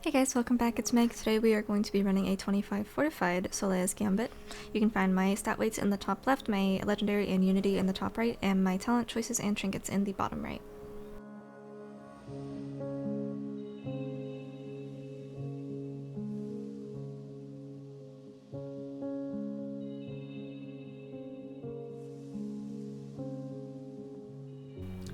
Hey guys, welcome back, it's Meg. Today we are going to be running a 25 Fortified Soleil's Gambit. You can find my stat weights in the top left, my legendary and unity in the top right, and my talent choices and trinkets in the bottom right.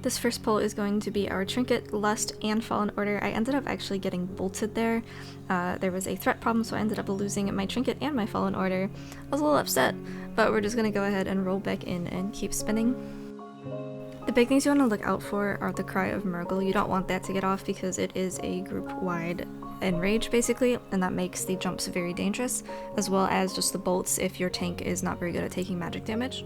This first pull is going to be our Trinket, Lust, and Fallen Order. I ended up actually getting bolted there. There was a threat problem, so I ended up losing my Trinket and my Fallen Order. I was a little upset, but we're just going to go ahead and roll back in and keep spinning. The big things you want to look out for are the Cry of Murgle. You don't want that to get off because it is a group-wide enrage, basically, and that makes the jumps very dangerous, as well as just the bolts if your tank is not very good at taking magic damage.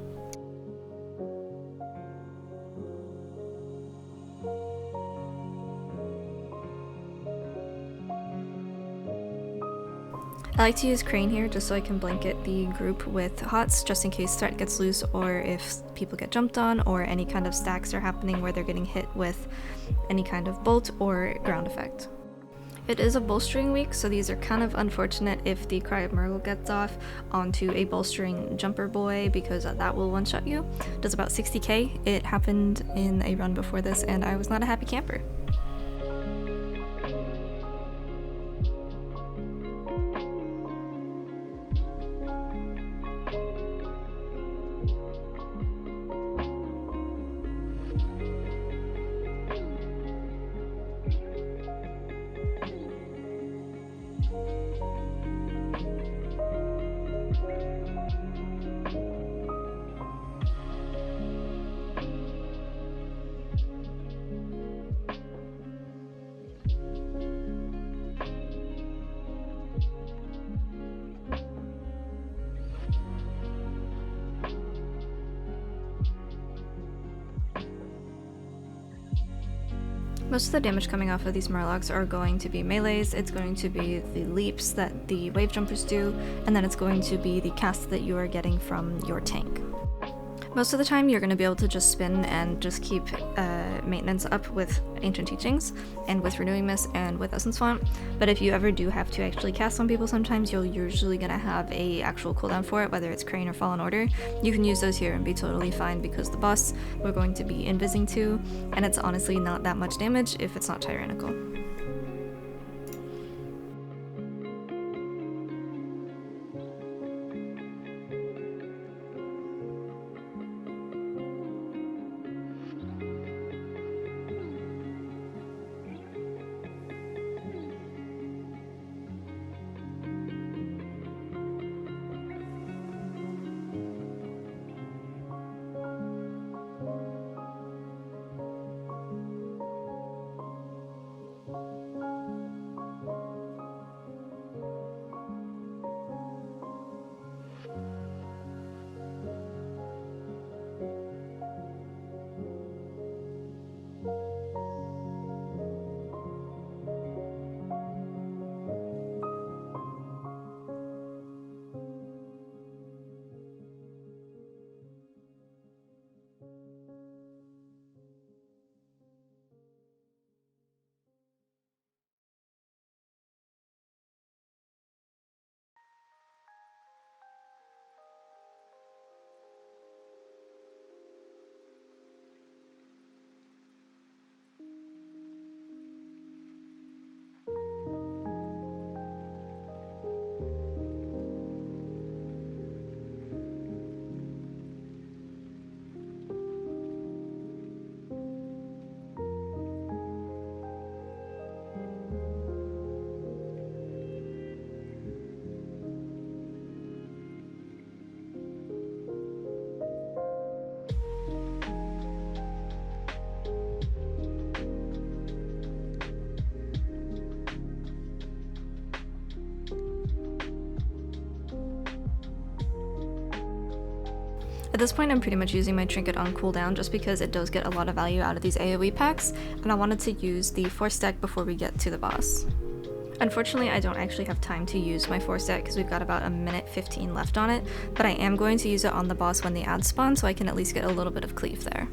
I like to use Crane here just so I can blanket the group with HOTS just in case threat gets loose or if people get jumped on or any kind of stacks are happening where they're getting hit with any kind of bolt or ground effect. It is a bolstering week, so these are kind of unfortunate if the Cry of Murgle gets off onto a bolstering jumper boy because that will one-shot you. It does about 60k. It happened in a run before this and I was not a happy camper. Most of the damage coming off of these Murlocs are going to be melees, it's going to be the leaps that the wave jumpers do, and then it's going to be the cast that you are getting from your tank. Most of the time you're going to be able to just spin and just keep maintenance up with Ancient Teachings, and with Renewing Mist, and with Essence Font, but if you ever do have to actually cast on people sometimes, you're usually going to have a actual cooldown for it, whether it's Crane or Fallen Order. You can use those here and be totally fine because the boss we're going to be invising to, and it's honestly not that much damage if it's not tyrannical. At this point I'm pretty much using my Trinket on cooldown just because it does get a lot of value out of these AoE packs, and I wanted to use the 4-stack before we get to the boss. Unfortunately, I don't actually have time to use my 4-stack because we've got about a minute 15 left on it, but I am going to use it on the boss when the ads spawn so I can at least get a little bit of cleave there.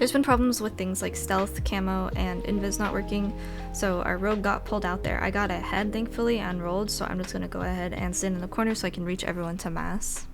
There's been problems with things like stealth, camo, and invis not working, so our rogue got pulled out there. I got ahead thankfully and rolled, so I'm just gonna go ahead and stand in the corner so I can reach everyone to mass.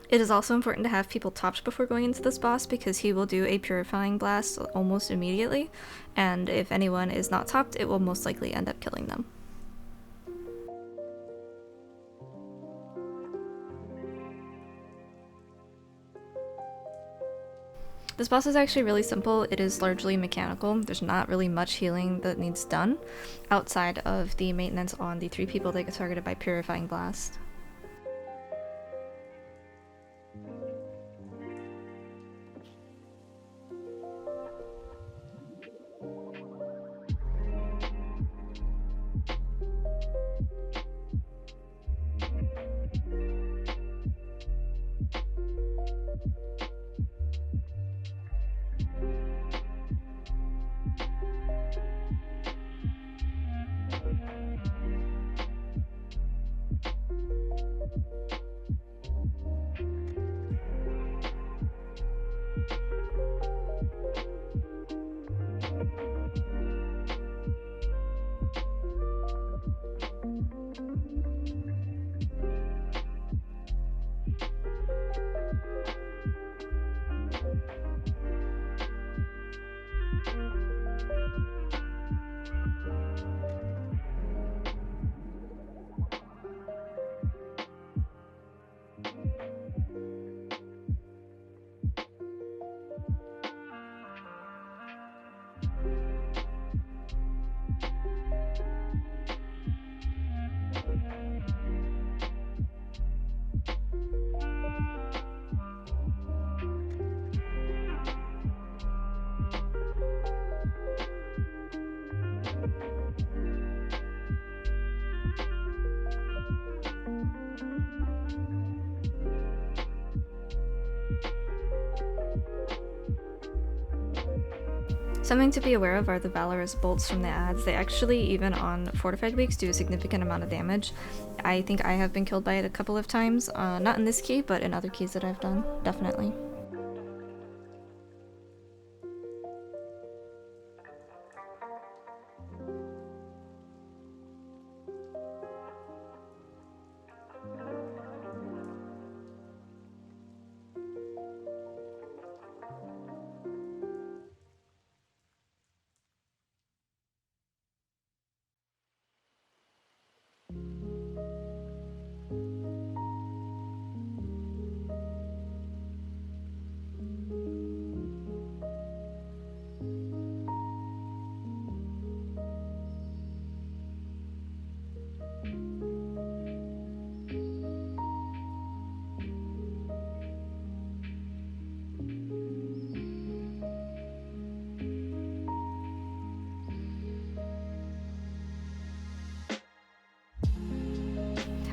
It is also important to have people topped before going into this boss because he will do a purifying blast almost immediately, and if anyone is not topped, it will most likely end up killing them. This boss is actually really simple. It is largely mechanical. There's not really much healing that needs done outside of the maintenance on the 3 people that get targeted by Purifying Blast. Something to be aware of are the Valorous bolts from the ads. They actually, even on Fortified weeks, do a significant amount of damage. I think I have been killed by it a couple of times, not in this key, but in other keys that I've done, definitely.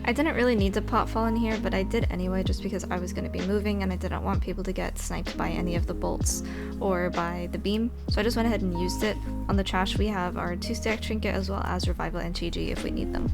I didn't really need to potfall in here, but I did anyway just because I was going to be moving and I didn't want people to get sniped by any of the bolts or by the beam, so I just went ahead and used it. On the trash we have our 2-stack trinket as well as revival and GG if we need them.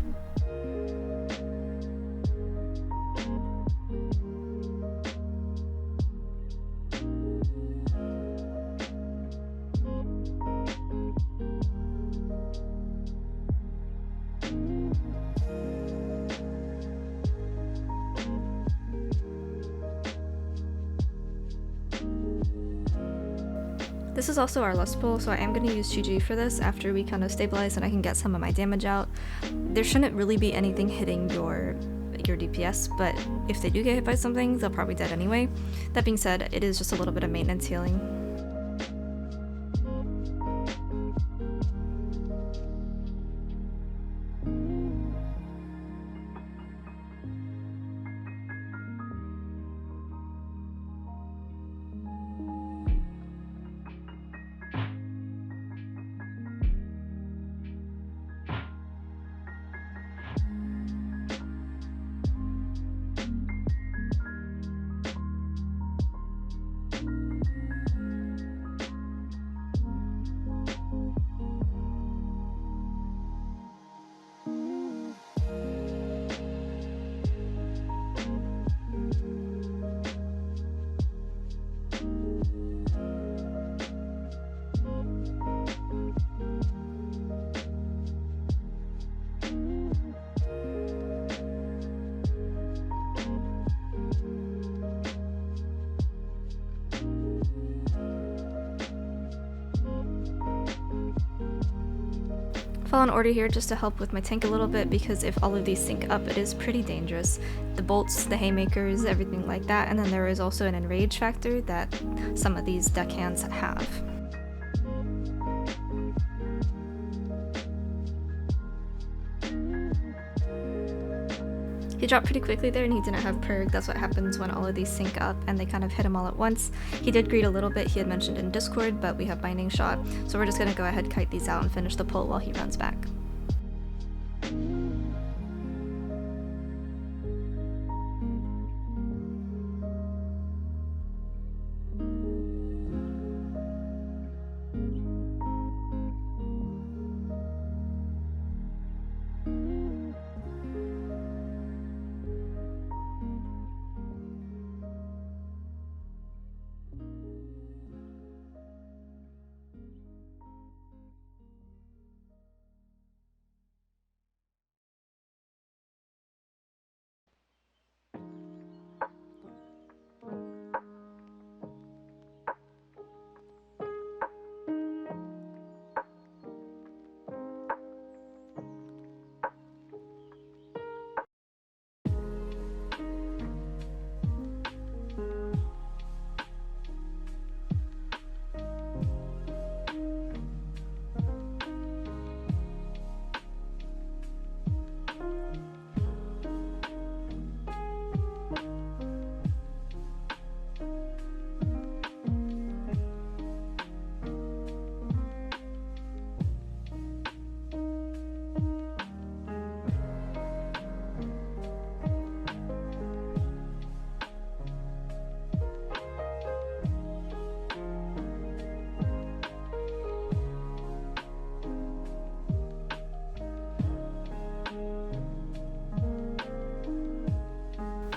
This is also our lust pool, so I am going to use GG for this after we kind of stabilize and I can get some of my damage out. There shouldn't really be anything hitting your DPS, but if they do get hit by something, they'll probably dead anyway. That being said, it is just a little bit of maintenance healing. Fallen Order here just to help with my tank a little bit, because if all of these sync up, it is pretty dangerous. The bolts, the haymakers, everything like that, and then there is also an enrage factor that some of these deckhands have. He dropped pretty quickly there and he didn't have Purg. That's what happens when all of these sync up and they kind of hit him all at once. He did greed a little bit, he had mentioned in Discord, but we have Binding Shot, so we're just gonna go ahead, kite these out, and finish the pull while he runs back.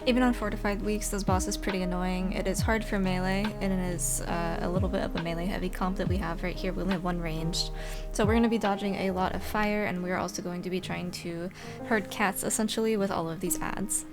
Even on Fortified weeks, this boss is pretty annoying. It is hard for melee, and it is a little bit of a melee heavy comp that we have right here. We only have one ranged. So we're going to be dodging a lot of fire, and we're also going to be trying to herd cats essentially with all of these ads.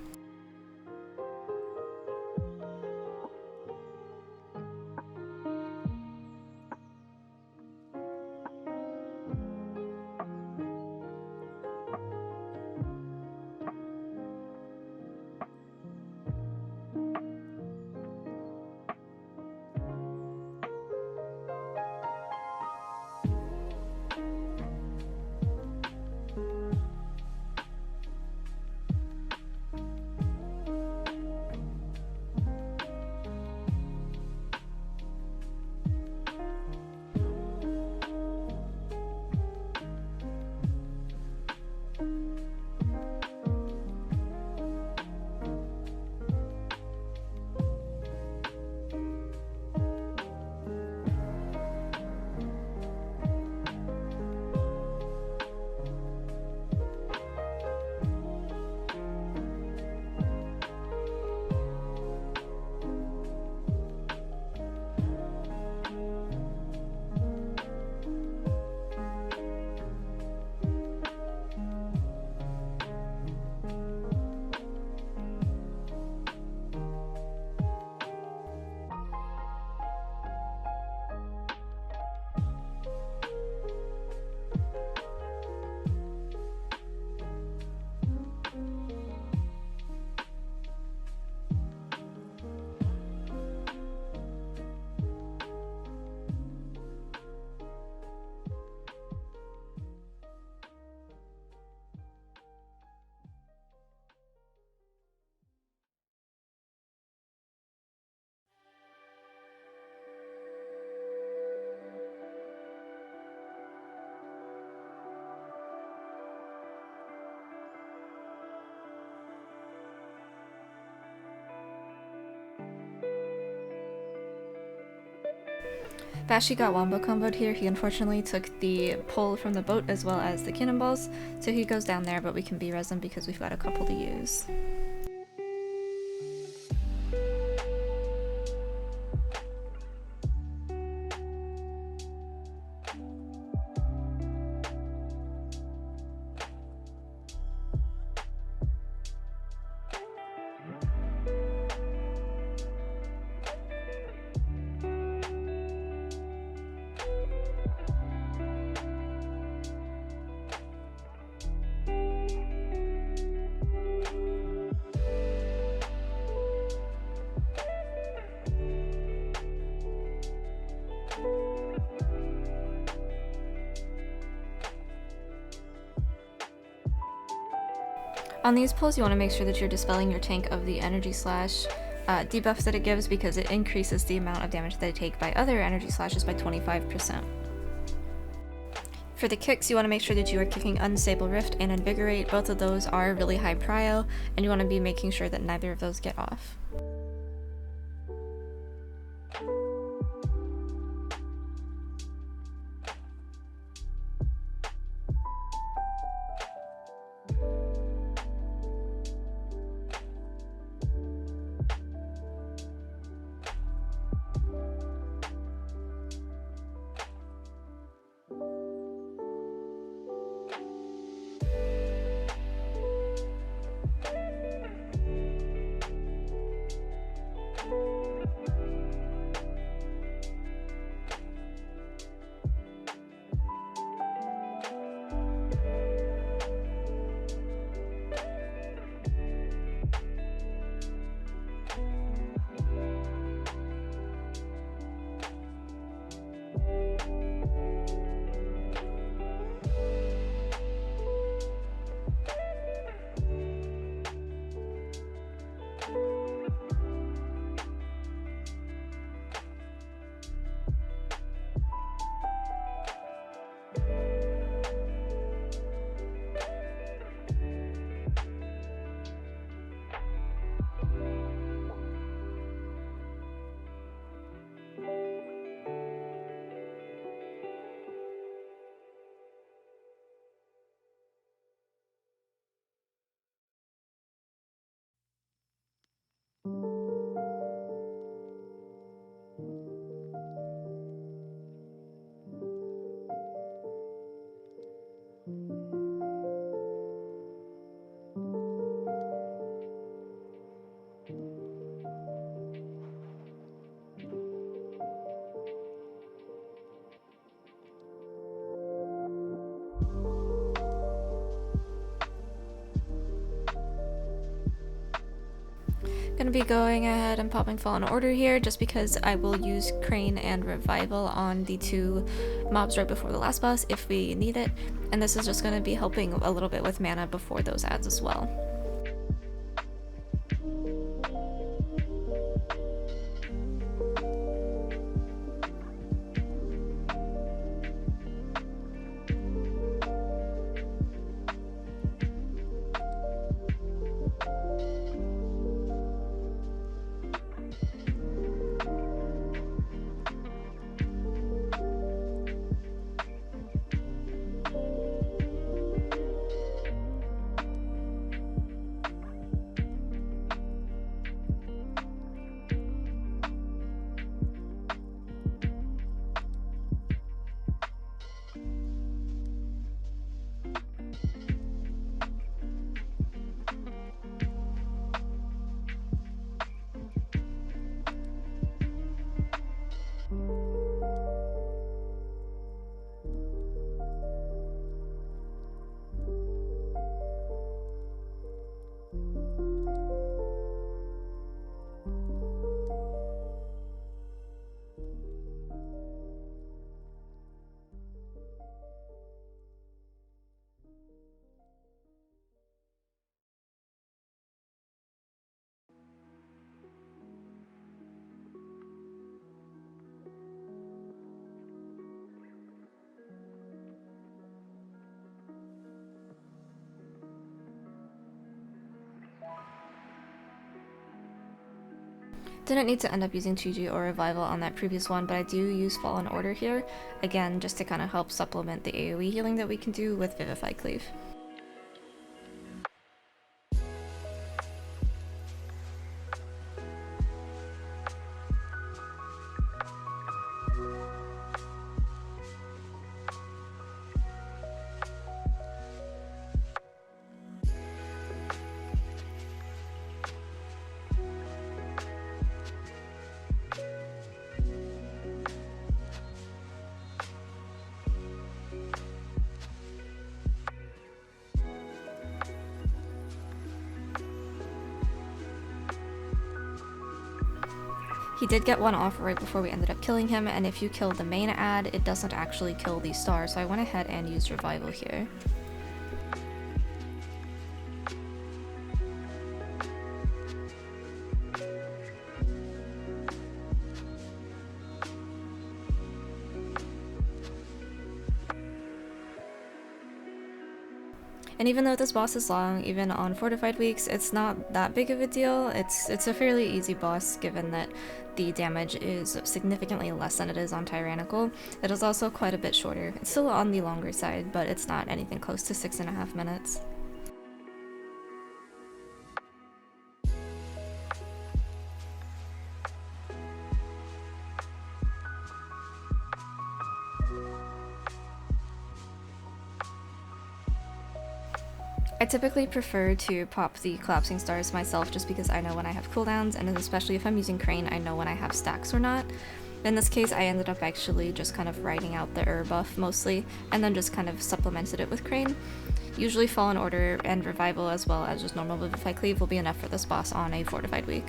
Bashi got wombo comboed here. He unfortunately took the pull from the boat as well as the cannonballs, so he goes down there, but we can B-res him because we've got a couple to use. On these pulls, you want to make sure that you're dispelling your tank of the energy slash debuff that it gives, because it increases the amount of damage that they take by other energy slashes by 25%. For the kicks, you want to make sure that you are kicking Unstable Rift and Invigorate. Both of those are really high prio, and you want to be making sure that neither of those get off. Gonna be going ahead and popping Fallen Order here, just because I will use Crane and Revival on the two mobs right before the last boss if we need it, and this is just gonna be helping a little bit with mana before those adds as well. Didn't need to end up using 2G or Revival on that previous one, but I do use Fallen Order here, again just to kind of help supplement the AoE healing that we can do with Vivify Cleave. He did get one off right before we ended up killing him, and if you kill the main ad, it doesn't actually kill the star, so I went ahead and used Revival here. And even though this boss is long, even on Fortified weeks, it's not that big of a deal. It's a fairly easy boss given that the damage is significantly less than it is on Tyrannical. It is also quite a bit shorter. It's still on the longer side, but it's not anything close to 6.5 minutes. I typically prefer to pop the collapsing stars myself just because I know when I have cooldowns, and especially if I'm using Crane, I know when I have stacks or not. In this case, I ended up actually just kind of writing out the buff mostly, and then just kind of supplemented it with Crane. Usually Fallen Order and Revival as well as just normal Vivify Cleave will be enough for this boss on a Fortified week.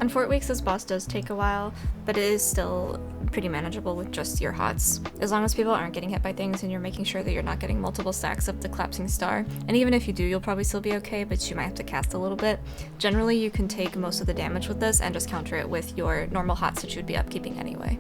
On Fort Weeks, this boss does take a while, but it is still pretty manageable with just your HOTS. As long as people aren't getting hit by things and you're making sure that you're not getting multiple stacks of the collapsing star. And even if you do, you'll probably still be okay, but you might have to cast a little bit. Generally, you can take most of the damage with this and just counter it with your normal HOTS that you would be upkeeping anyway.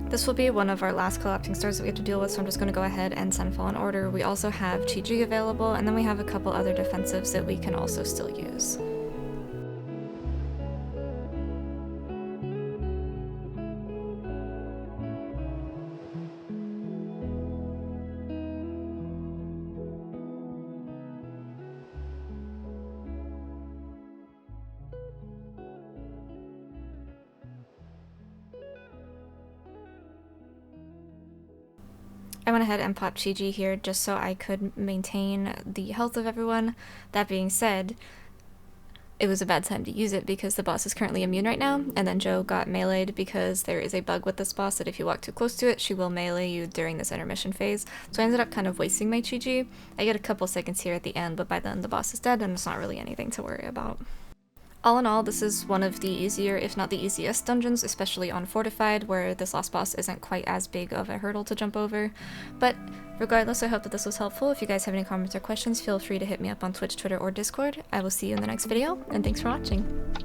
This will be one of our last collapsing stars that we have to deal with, so I'm just going to go ahead and send Fallen Order. We also have Chi available, and then we have a couple other defensives that we can also still use. I went ahead and popped Chi here just so I could maintain the health of everyone. That being said, it was a bad time to use it because the boss is currently immune right now, and then Joe got meleeed because there is a bug with this boss that if you walk too close to it, she will melee you during this intermission phase. So I ended up kind of wasting my Chi. I get a couple seconds here at the end, but by then the boss is dead and it's not really anything to worry about. All in all, this is one of the easier, if not the easiest dungeons, especially on Fortified, where this last boss isn't quite as big of a hurdle to jump over. But regardless, I hope that this was helpful. If you guys have any comments or questions, feel free to hit me up on Twitch, Twitter, or Discord. I will see you in the next video, and thanks for watching!